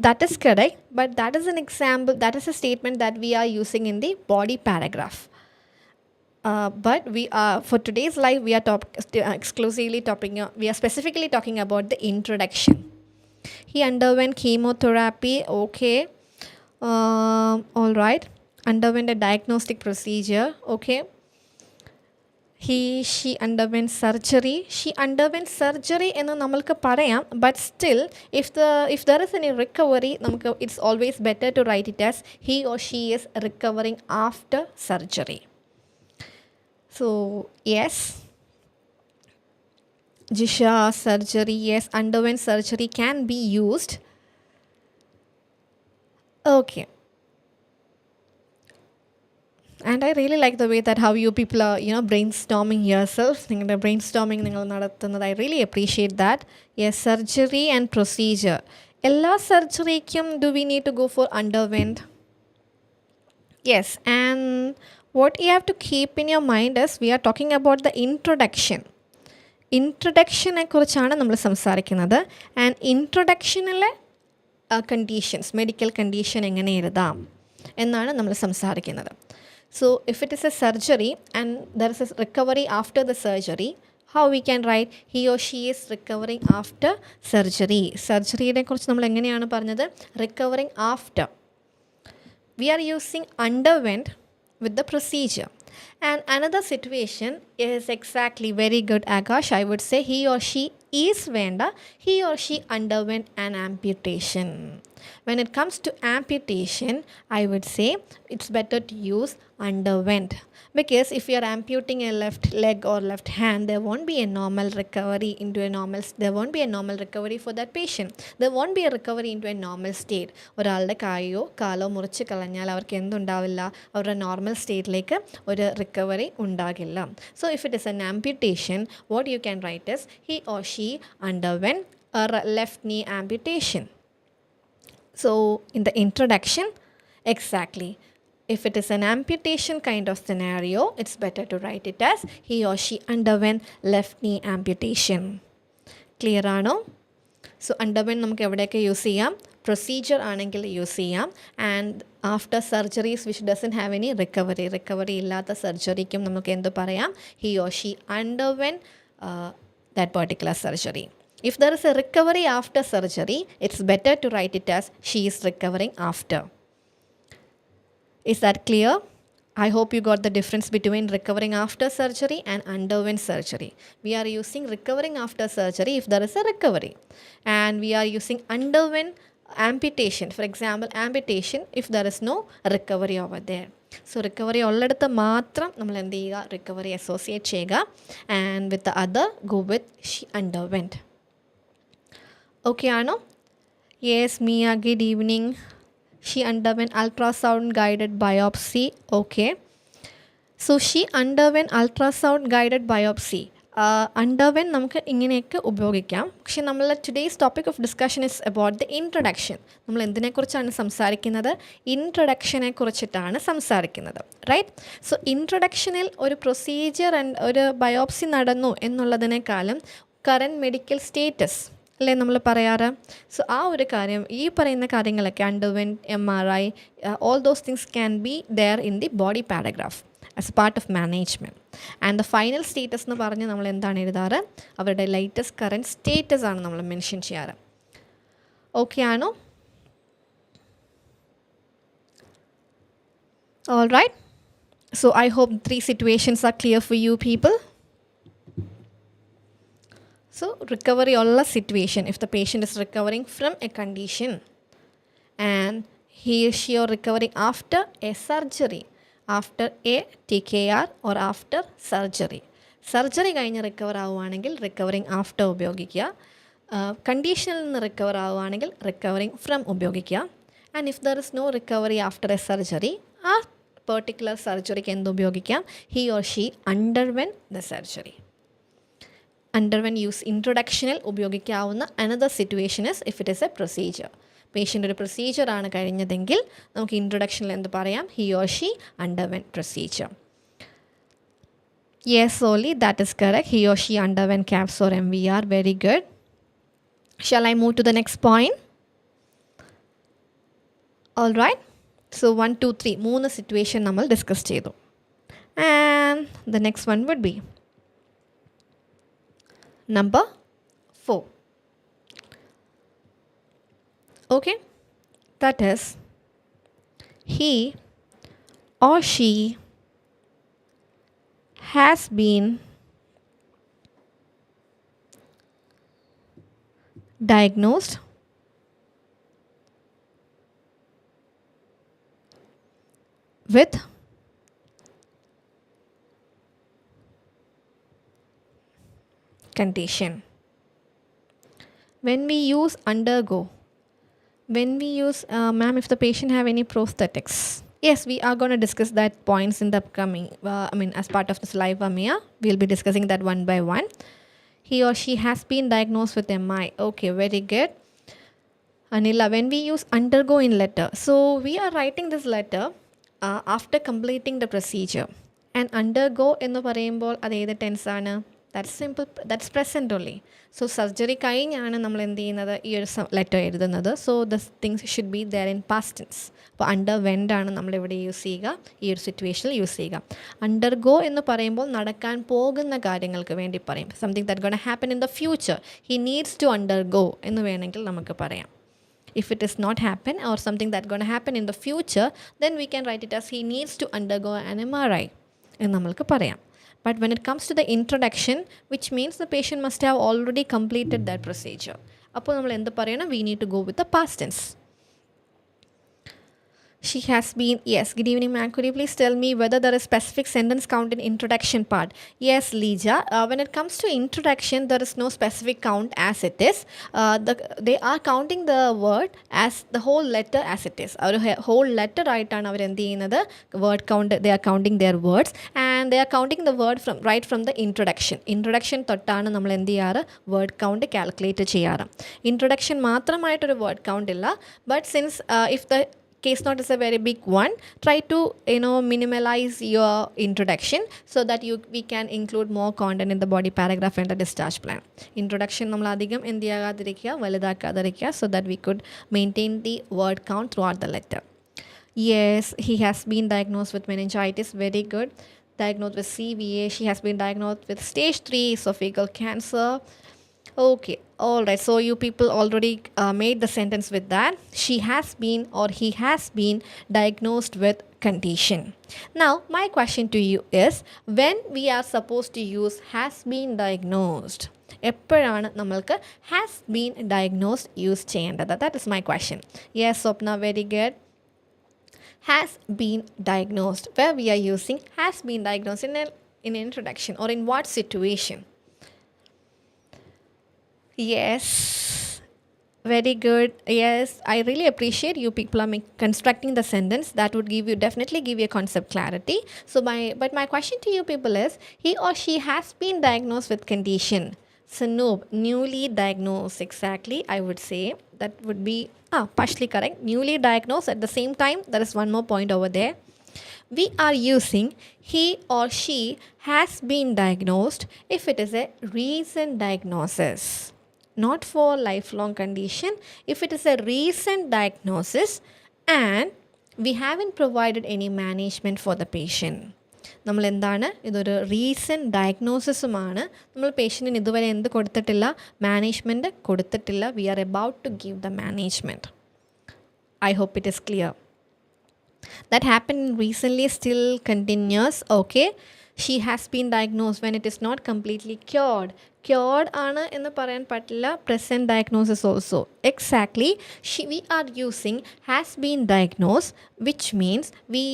That is correct, but that is an example, that is a statement that we are using in the body paragraph. But we are, for today's live, we are we are specifically talking about the introduction. He underwent chemotherapy. Okay, all right. Underwent a diagnostic procedure. Okay, she underwent surgery. She underwent surgery എന്ന് നമ്മൾക്ക് പറയാം, but still if there is any recovery, നമുക്ക് it's always better to write it as he or she is recovering after surgery. So yes, Jisha, surgery, yes, underwent surgery can be used. Okay, And I really like the way that how you people are, brainstorming yourself. നിങ്ങളുടെ brainstorming നിങ്ങൾ നടത്തുന്നത്. I really appreciate that. Yes, surgery and procedure. എല്ലാ സർജറിക്കും do we need to go for underwent? Yes, and what you have to keep in your mind is we are talking about the introduction. ഇൻട്രൊഡക്ഷനെ കുറിച്ചാണ് നമ്മൾ സംസാരിക്കുന്നത്. And ഇൻട്രൊഡക്ഷനിലെ conditions, medical condition എങ്ങനെ എഴുതാം എന്നാണ് നമ്മൾ സംസാരിക്കുന്നത്. So if it is A surgery and there is A recovery after the surgery, how we can write he or she is recovering after surgery. സർജറിയെ കുറിച്ച് നമ്മൾ എങ്ങനെയാണ് പറഞ്ഞത്? recovering after. We are using underwent with the procedure. And another situation is exactly very good, Akash. I would say he or she is venda, he or she underwent an amputation. When it comes to amputation, I would say it's better to use underwent, because if you are amputing a left leg or left hand, there won't be a normal recovery into a normal, there won't be a normal recovery for that patient. There won't be a recovery into a normal state. ഒരാളുടെ കായോ കാലോ മുറിച്ച് കളഞ്ഞാൽ അവർക്ക് എന്തുണ്ടാവില്ല? അവരുടെ normal സ്റ്റേറ്റിലേക്ക് ഒരു recovery ഉണ്ടാകില്ല. So if it is an amputation, what you can write is he or she underwent a left knee amputation. So in the introduction, exactly, if it is an amputation kind of scenario, it's better to write it as he or she underwent left knee amputation. Clear ആണോ? So underwent നമുക്ക് എവിടെയൊക്കെ use ചെയ്യാം? Procedure ആണെങ്കിൽ use ചെയ്യാം. And after surgeries which doesn't have any recovery ഇല്ലാത്ത സർജറിക്കും നമുക്ക് എന്ത് പറയാം? he or she underwent that particular surgery. If there is a recovery after surgery, it's better to write it as she is recovering after. Is that clear? I hope you got the difference between recovering after surgery and underwent surgery. We are using recovering after surgery if there is a recovery. And we are using underwent amputation. For example, amputation if there is no recovery over there. So recovery ഉള്ളിടത്ത് മാത്രം നമ്മൾ എന്ത് ചെയ്യുക? Recovery associate ചെയ്യുക. And with the other go with she underwent. Okay ആണോ? Yes, Mia, good evening. She underwent ultrasound guided biopsy. Okay. So she underwent ultrasound guided biopsy. Underwent നമുക്ക് ഇങ്ങനെയൊക്കെ ഉപയോഗിക്കാം. പക്ഷേ നമ്മൾ today's topic of discussion is about the introduction. നമ്മൾ എന്തിനെക്കുറിച്ചാണ് സംസാരിക്കുന്നത്? ഇൻട്രൊഡക്ഷനെ കുറിച്ചിട്ടാണ് സംസാരിക്കുന്നത്. റൈറ്റ്? സോ ഇൻട്രൊഡക്ഷനിൽ ഒരു പ്രൊസീജിയർ ആൻഡ് ഒരു ബയോപ്സി നടന്നു എന്നുള്ളതിനേക്കാളും കറൻറ്റ് മെഡിക്കൽ സ്റ്റേറ്റസ് അല്ലേ നമ്മൾ പറയാറ്. സോ ആ ഒരു കാര്യം, ഈ പറയുന്ന കാര്യങ്ങളൊക്കെ underwent MRI, all those things can be there in the body paragraph as a part of management. And the final status എന്ന് പറഞ്ഞ് നമ്മൾ എന്താണ് എഴുതാറ്? അവരുടെ ലേറ്റസ്റ്റ് കറൻറ്റ് സ്റ്റേറ്റസ് ആണ് നമ്മൾ മെൻഷൻ ചെയ്യാറ്. ഓക്കെ ആണോ? All right. So I hope 3 situations are clear for you people. So recovery all situation, if the patient is recovering from a condition and he or she are recovering after a surgery, after a TKR or after surgery. സർജറി കഴിഞ്ഞ് recover ആവുകയാണെങ്കിൽ recovering after ഉപയോഗിക്കുക. കണ്ടീഷനിൽ നിന്ന് recover ആവുകയാണെങ്കിൽ recovering from ഉപയോഗിക്കുക. And if there is no recovery after a surgery, ആ particular സർജറിക്ക് എന്ത് ഉപയോഗിക്കാം? he or she underwent the surgery. Underwent use ഇൻട്രൊഡക്ഷനിൽ ഉപയോഗിക്കാവുന്ന another situation is if it is A procedure. Patient ഒരു പ്രൊസീജിയർ ആണ് കഴിഞ്ഞതെങ്കിൽ നമുക്ക് ഇൻട്രൊഡക്ഷനിൽ എന്ത് പറയാം? he or she underwent procedure. Yes, Oli, that is correct. He or she underwent CAPS or MVR. Very good. Shall I move to the next point? All right. So 1, 2, 3 മൂന്ന് situation നമ്മൾ discuss ചെയ്തു. And the next one would be number 4. Okay, that is he or she has been diagnosed with condition. When we use undergo, when we use ma'am, if the patient have any prosthetics, Yes, we are going to discuss that points in the upcoming, as part of this live AMIA, we'll be discussing that one by one. He or she has been diagnosed with MI. Okay, very good. Anila, when we use undergo in letter, so we are writing this letter after completing the procedure. And undergo എന്ന് പറയുമ്പോൾ അത് ഏത് tense ആണ്? That's simple, that's present only. So surgery കഴിഞ്ഞാണ് നമ്മൾ എന്ത് ചെയ്യുന്നത്, ഈ ഒരു ലെറ്റർ എഴുതുന്നത്. So this things should be there in past tense. അപ്പോൾ അണ്ടർ വെൻ്റാണ് നമ്മളിവിടെ യൂസ് ചെയ്യുക, ഈ ഒരു സിറ്റുവേഷനിൽ യൂസ് ചെയ്യുക. അണ്ടർഗോ എന്ന് പറയുമ്പോൾ നടക്കാൻ പോകുന്ന കാര്യങ്ങൾക്ക് വേണ്ടി പറയും. Something that gonna happen in the future. He needs to undergo എന്ന് വേണമെങ്കിൽ നമുക്ക് പറയാം. If it is not happen or something that's going to happen in the future, then we can write it as he needs to undergo an MRI എന്ന് നമ്മൾക്ക് പറയാം. But when it comes to the introduction, which means the patient must have already completed that procedure. അപ്പോൾ നമ്മൾ എന്ത് പറയണം? We need to go with the past tense. She has been, yes, good evening ma'am, could you please tell me whether there is specific sentence count in introduction part? Yes, Lija, when it comes to introduction, there is no specific count as it is. They are counting the word as the whole letter as it is. Our whole letter ആയിട്ടാണ് അവർ എന്ത് ചെയ്യുന്നത്, word count, they are counting their words and they are counting the word right from the introduction തൊട്ടാണ് നമ്മൾ എന്ത് ചെയ്യാറ്, word count calculate ചെയ്യാറ്. Introduction മാത്രമായിട്ടൊരു word count ഇല്ല. But since if the case note is a very big one, try to minimize your introduction so that we can include more content in the body paragraph and the discharge plan. Introduction നമ്മൾ അധികം എന്ത് ചെയ്യാതിരിക്കുക, വലുതാക്കാതിരിക്കുക, so that we could maintain the word count throughout the letter. Yes, he has been diagnosed with meningitis. Very good. Diagnosed with CVA. She has been diagnosed with stage 3 esophageal cancer. Okay, all right. So you people already made the sentence with that. She has been or he has been diagnosed with condition. Now, my question to you is, when we are supposed to use has been diagnosed? എപ്പോഴാണ് നമ്മൾക്ക് has been diagnosed use ചെയ്യേണ്ടത്? That is my question. Yes, Swapna, very good. Has been diagnosed. Where we are using has been diagnosed in introduction or in what situation? Yes, very good. Yes, I really appreciate you people are constructing the sentence. That would definitely give you a concept clarity. So but my question to you people is, he or she has been diagnosed with condition. So no, newly diagnosed, exactly, I would say that would be partially correct. Newly diagnosed. At the same time, there is one more point over there. We are using he or she has been diagnosed if it is a recent diagnosis. Not for lifelong condition. If it is a recent diagnosis and we haven't provided any management for the patient. നമ്മൾ എന്താണ്, ഇതൊരു recent ഡയഗ്നോസിസുമാണ്, നമ്മൾ പേഷ്യൻറ്റിന് ഇതുവരെ എന്ത് കൊടുത്തിട്ടില്ല, management കൊടുത്തിട്ടില്ല. We are about to give the management. I hope it is clear. That happened recently, still continuous. Okay, she has been diagnosed when it is not completely cured. Cured ആണ് എന്ന് പറയാൻ പറ്റില്ല. Present diagnosis also. Exactly. We are using has been diagnosed, which means we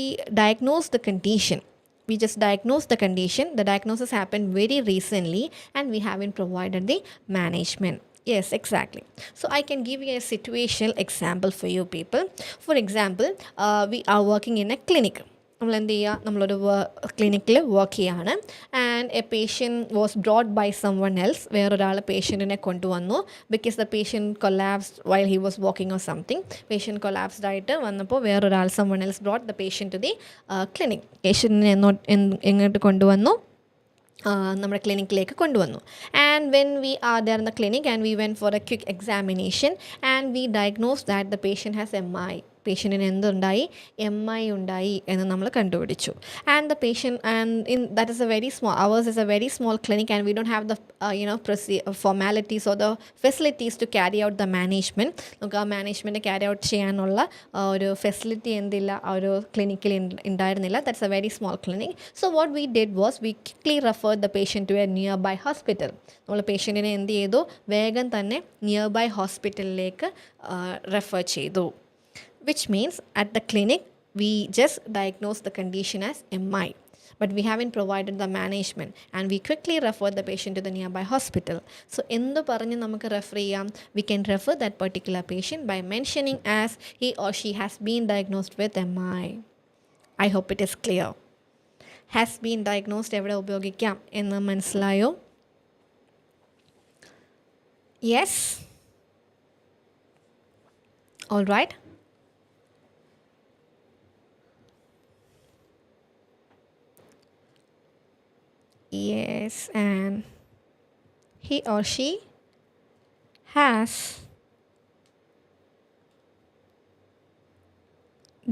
diagnose the condition. We just diagnose the condition. The diagnosis happened very recently and we haven't provided the management. Yes, exactly. So I can give you a situational example for you people. For example, we are working in a clinic. നമ്മൾ എന്ത് ചെയ്യുക, നമ്മളൊരു ക്ലിനിക്കിൽ work ചെയ്യാണ്. And a patient was brought by someone else. വേറൊരാൾ പേഷ്യൻറ്റിനെ കൊണ്ടുവന്നു. Because the patient collapsed while he was walking or something. Patient collapsed ആയിട്ട് വന്നപ്പോൾ വേറൊരാൾ someone else brought the patient to the clinic. പേഷ്യൻറ്റിനെ എങ്ങോട്ട് കൊണ്ടുവന്നു, നമ്മുടെ ക്ലിനിക്കിലേക്ക് കൊണ്ടുവന്നു. And when we are there in the clinic and we went for a quick examination and we diagnose that the patient has MI. പേഷ്യൻറ്റിന് എന്തുണ്ടായി, MI ഉണ്ടായി എന്ന് നമ്മൾ കണ്ടുപിടിച്ചു. And the patient and that is a very small, ours is a very small clinic and we don't have the formalities or the facilities to carry out the management. നമുക്ക് ആ management carry out ചെയ്യാനുള്ള ഒരു facility എന്തില്ല, ആ ഒരു ക്ലിനിക്കിൽ ഉണ്ടായിരുന്നില്ല. That's a very small clinic. So what we did was we quickly referred the patient to a nearby hospital. നമ്മൾ പേഷ്യൻറ്റിനെ എന്ത് ചെയ്തു, വേഗം തന്നെ നിയർ ബൈ ഹോസ്പിറ്റലിലേക്ക് റെഫർ ചെയ്തു. Which means at the clinic we just diagnosed the condition as MI, but we haven't provided the management and we quickly refer the patient to the nearby hospital. So endu paranju namukku refer cheyam, we can refer that particular patient by mentioning as he or she has been diagnosed with MI. I hope it is clear. Has been diagnosed എവിടെ ഉപയോഗിക്കാം എന്ന് മനസ്സിലായോ? Yes? All right. Yes, and he or she has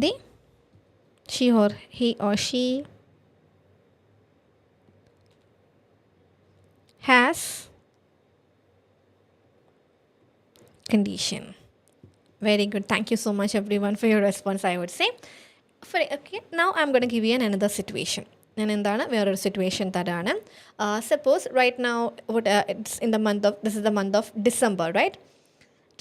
the he or she has condition. Very good. Thank you so much everyone for your response, I would say. Okay, now I'm going to give you another situation. ഞാൻ എന്താണ് വേറൊരു situation തരാണ്. Suppose right now it's in the month of, this is the month of December, right?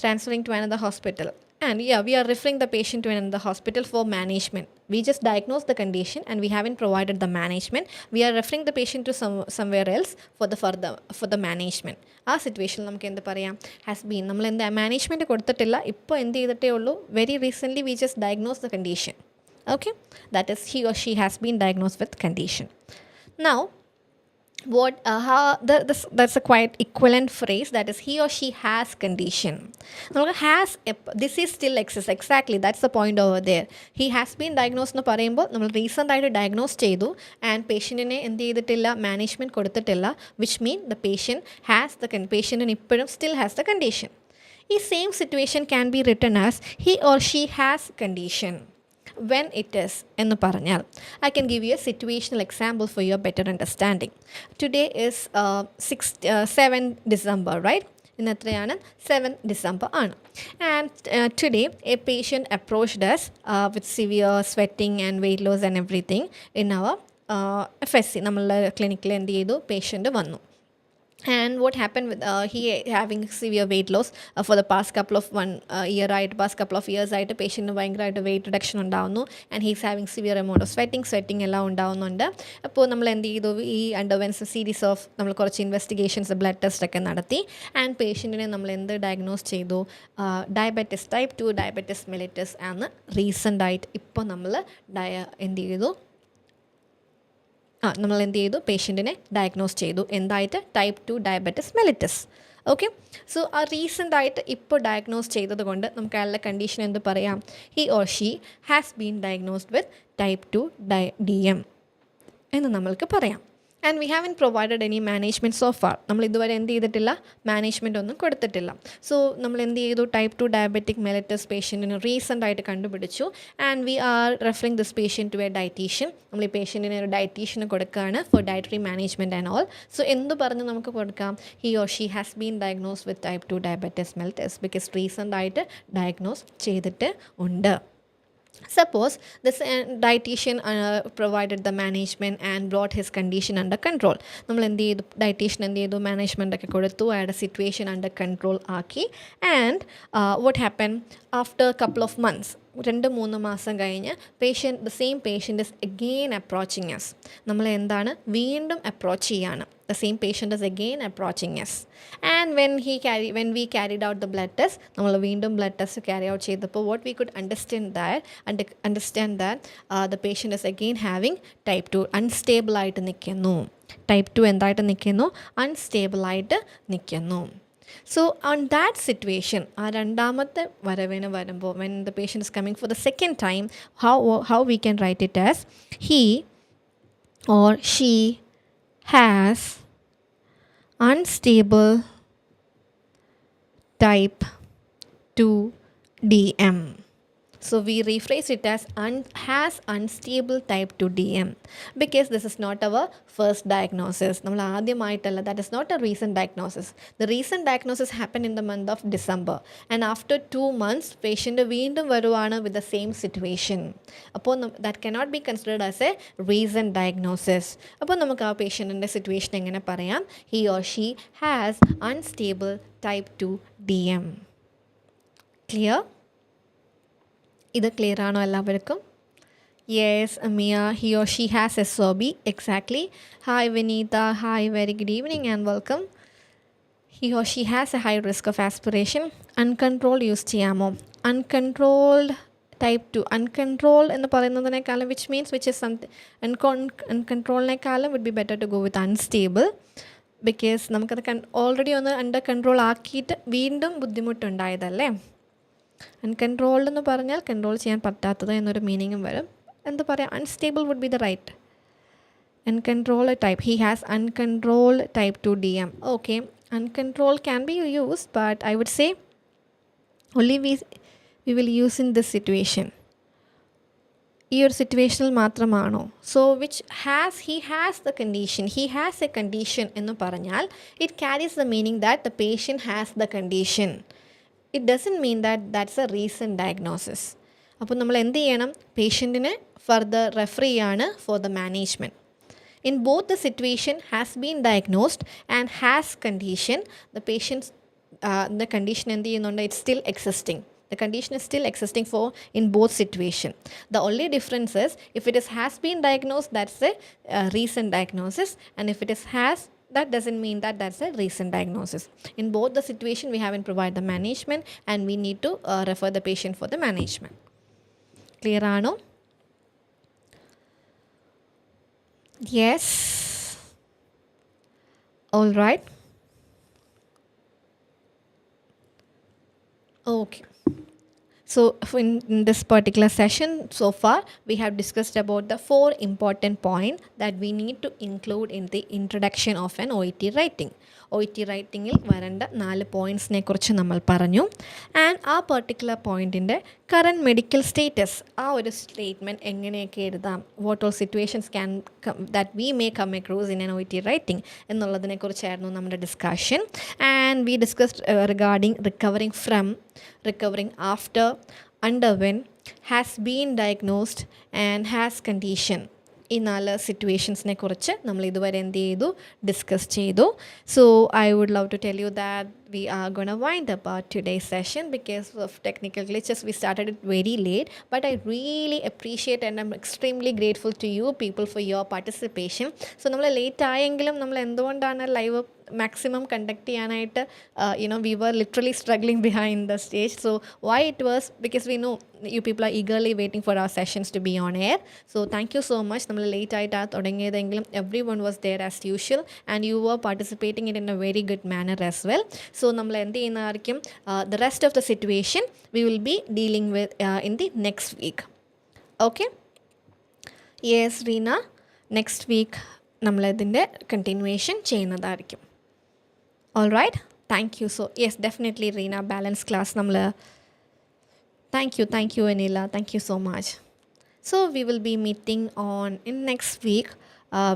Transferring to another hospital, and yeah, we are referring the patient to another hospital for management. We just diagnosed the condition and we haven't provided the management. We are referring the patient to somewhere else for the management. ആ situation നമുക്ക് എന്ത് പറയാം? Has been. നമ്മൾ എന്താ management കൊടുത്തിട്ടില്ല, ഇപ്പോൾ എന്ത് ചെയ്തിട്ടേ ഉള്ളൂ, very recently we just diagnose the condition. Okay, that is he or she has been diagnosed with condition. Now that's a quite equivalent phrase, that is he or she has condition. Has, this is still exists, exactly, that's the point over there. He has been diagnosed എന്ന് പറയുമ്പോൾ നമ്മൾ recent ആയിട്ട് diagnose ചെയ്തു and പേഷ്യൻറ്റിനെ എന്ത് ചെയ്തിട്ടില്ല, management കൊടുത്തിട്ടില്ല, which mean the patient has the പേഷ്യൻറ്റിന് ഇപ്പോഴും സ്റ്റിൽ ഹാസ് ദ കണ്ടീഷൻ. ഈ same situation can be written as he or she has condition. When it is എന്ന് പറഞ്ഞാൽ, I can give you a situational example for your better understanding. Today is 7 December, right? ഇന്ന് എത്രയാണ്? 7 December ആണ്. And today a patient approached us with severe sweating and weight loss and everything in our FSC. നമ്മളുടെ ക്ലിനിക്കിൽ എന്ത് ചെയ്തു, patient വന്നു. And what happened with he having severe weight loss for the past couple of past couple of years ആയിട്ട് പേഷ്യൻറ്റിന് ഭയങ്കരമായിട്ട് weight reduction ഉണ്ടാവുന്നു. And he's having severe amount of sweating എല്ലാം ഉണ്ടാവുന്നുണ്ട്. അപ്പോൾ നമ്മൾ എന്ത് ചെയ്തു, ഈ അണ്ടർവെൻസ് സീരീസ് ഓഫ് നമ്മൾ കുറച്ച് ഇൻവെസ്റ്റിഗേഷൻസ്, ബ്ലഡ് ടെസ്റ്റ് ഒക്കെ നടത്തി. ആൻഡ് പേഷ്യൻറ്റിനെ നമ്മൾ എന്ത് ഡയഗ്നോസ് ചെയ്തു, ഡയബറ്റിസ് ടൈപ്പ് 2 ഡയബറ്റിസ് മെലിറ്റസ് ആണ് റീസെൻ്റായിട്ട് ഇപ്പോൾ നമ്മൾ എന്ത് ചെയ്തു, നമ്മൾ എന്ത് ചെയ്തു, പേഷ്യൻറ്റിനെ ഡയഗ്നോസ് ചെയ്തു എന്തായിട്ട്, type 2 diabetes mellitus. Okay, so ആ റീസെൻ്റായിട്ട് ഇപ്പോൾ ഡയഗ്നോസ് ചെയ്തത് കൊണ്ട് നമുക്ക് അയാളുടെ കണ്ടീഷൻ എന്ത് പറയാം, he or she has been diagnosed with type 2 DM എന്ന് നമ്മൾക്ക് പറയാം. And we haven't provided any management so far. നമ്മൾ ഇതുവരെ എന്ത് ചെയ്തിട്ടില്ല, മാനേജ്മെൻറ്റ് ഒന്നും കൊടുത്തിട്ടില്ല. സോ നമ്മൾ എന്ത് ചെയ്തു, ടൈപ്പ് 2 ഡയബറ്റിക് മെലിറ്റസ് പേഷ്യൻറ്റിന് റീസെൻ്റായിട്ട് കണ്ടുപിടിച്ചു. And we are referring this patient to a dietician. നമ്മൾ ഈ പേഷ്യൻറ്റിന് ഒരു ഡയറ്റീഷ്യന് കൊടുക്കുകയാണ് for dietary management and all. So എന്ത് പറഞ്ഞ് നമുക്ക് കൊടുക്കാം, he or she has been diagnose with type 2 diabetes mellitus because റീസെൻ്റായിട്ട് ഡയഗ്നോസ് ചെയ്തിട്ട് ഉണ്ട്. Suppose this dietitian provided the management and brought his condition under control. നമ്മൾ എന്ത് ചെയ്തു, ഡയറ്റീഷ്യൻ എന്ത് ചെയ്തു, മാനേജ്മെൻ്റ് ഒക്കെ കൊടുത്തു, അയാളുടെ സിറ്റുവേഷൻ അണ്ടർ കൺട്രോൾ ആക്കി. And what happen after couple of months, 2-3 മാസം കഴിഞ്ഞ് the same patient is again approaching S. നമ്മൾ എന്താണ്, വീണ്ടും അപ്രോച്ച് ചെയ്യാണ്. The same patient is again approaching us. And when we carried out the blood test, നമ്മൾ വീണ്ടും blood test carry out ചെയ്തപ്പോൾ what we could understand that the patient is again having type 2 unstable ആയിട്ട് നിൽക്കുന്നു. Type 2 എന്തായിട്ട് നിൽക്കുന്നു, unstable ആയിട്ട് നിൽക്കുന്നു. So on that situation, ആ രണ്ടാമത്തെ വരവിന് വരുമ്പോൾ, when the patient is coming for the second time, how we can write it as he or she has unstable type 2 DM. So we rephrase it as has unstable type 2 DM because this is not our first diagnosis. നമ്മൾ ആദ്യമായിട്ടല്ല, that is not a recent diagnosis. The recent diagnosis happened in the month of December and after 2 months patient വീണ്ടും വരുവാണ് with the same situation. അപ്പോൾ that cannot be considered as a recent diagnosis. അപ്പോൾ നമുക്ക് ആ പേഷ്യൻറ്റിൻ്റെ situation എങ്ങനെ പറയാം, he or she has unstable type 2 DM. Clear? ഇത് clear ആണോ എല്ലാവർക്കും? Yes Amiya, he or she has SOB. Exactly. Hi Vineetha, hi, very good evening and welcome. He or she has A high risk of aspiration. Uncontrolled use ചെയ്യാമോ? Uncontrolled type 2 uncontrolled എന്ന് പറയുന്നതിനേക്കാളും which is something uncontrollediനേക്കാളും would be better to go with unstable because നമുക്കത് already ഒന്ന് under control ആക്കിയിട്ട് വീണ്ടും ബുദ്ധിമുട്ടുണ്ടായതല്ലേ. Uncontrolled എന്ന് പറഞ്ഞാൽ control ചെയ്യാൻ പറ്റാത്തത് എന്നൊരു മീനിങ്ങും വരും. എന്താ പറയുക, unstable would be the right. Uncontrolled type, he has uncontrolled type 2 DM. Okay, uncontrolled can be used, but I would say only we will use in this situation. ഈ ഒരു സിറ്റുവേഷനിൽ മാത്രമാണോ? So he has the condition, he has a condition എന്ന് പറഞ്ഞാൽ it carries the meaning that the patient has the condition. It doesn't mean that that's a recent diagnosis. അപ്പോൾ നമ്മൾ എന്ത് ചെയ്യണം, പേഷ്യൻറ്റിനെ ഫർദർ റെഫർ ചെയ്യാണ് four the management. In both the situation has been diagnosed and has condition, the patient's the condition എന്ത് ചെയ്യുന്നുണ്ട്, it's still existing. The condition is still existing for in both situation. The only difference is if it is has been diagnosed, that's a recent diagnosis, and if it is has, that doesn't mean that that's a recent diagnosis. In both the situation we haven't provided the management and we need to refer the patient for the management. Clear ആണോ? Yes. All right. Okay. So in this particular session so far we have discussed about the 4 important points that we need to include in the introduction of an OET writing. OET writingil varanda 4 pointsനെ കുറിച്ച് നമ്മൾ പറഞ്ഞു. ആൻഡ് ആ particular പോയിൻറ്റിൻ്റെ current medical status, ആ ഒരു statement എങ്ങനെയൊക്കെ എഴുതാം, what all situations can that we may come across in an OET writing എന്നുള്ളതിനെക്കുറിച്ചായിരുന്നു നമ്മുടെ discussion. And we discussed regarding recovering from, recovering after, underwent, has been diagnosed and has condition. ഈ 4 സിറ്റുവേഷൻസിനെ കുറിച്ച് നമ്മൾ ഇതുവരെ എന്ത് ചെയ്തു, ഡിസ്കസ് ചെയ്തു. So I would love to tell you that we are going to wind up our today's session because of technical glitches. We started it very late, but I really appreciate and I'm extremely grateful to you people for your participation. So നമ്മൾ late ആയെങ്കിലും നമ്മൾ എന്തുകൊണ്ടാണ് live maximum conduct ചെയ്യാനായിട്ട് we were literally struggling behind the stage. So why it was because we know you people are eagerly waiting for our sessions to be on air. So thank you so much. നമ്മൾ late ആയിട്ടാണ് തുടങ്ങിയതെങ്കിലും everyone was there as usual and you were participating it in a very good manner as well. So നമ്മൾ എന്ത് ചെയ്യുന്നതായിരിക്കും, the rest of the situation we will be dealing with in the next week. Okay? Yes, Reena, next week നമ്മളതിൻ്റെ continuation ചെയ്യുന്നതായിരിക്കും. All right? Thank you. So yes, definitely Reena, balance class നമ്മൾ thank you Anila, thank you so much. So we will be meeting on in next week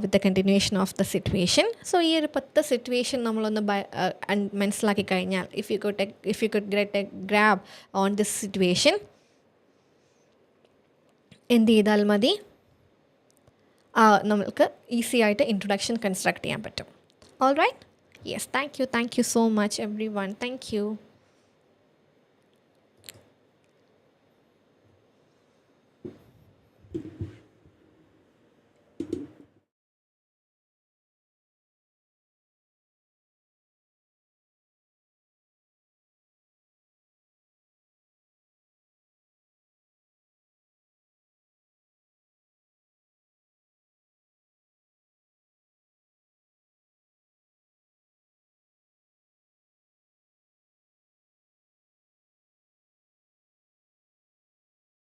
with the continuation of the situation. So ഈ ഒരു 10 situation നമ്മളൊന്ന് മനസ്സിലാക്കി കഴിഞ്ഞാൽ if you could get a grab on this situation, എന്ത് ചെയ്താൽ മതി, നമ്മൾക്ക് easy ആയിട്ട് ഇൻട്രൊഡക്ഷൻ കൺസ്ട്രക്ട് ചെയ്യാൻ പറ്റും. All right? Yes, thank you so much everyone. Thank you.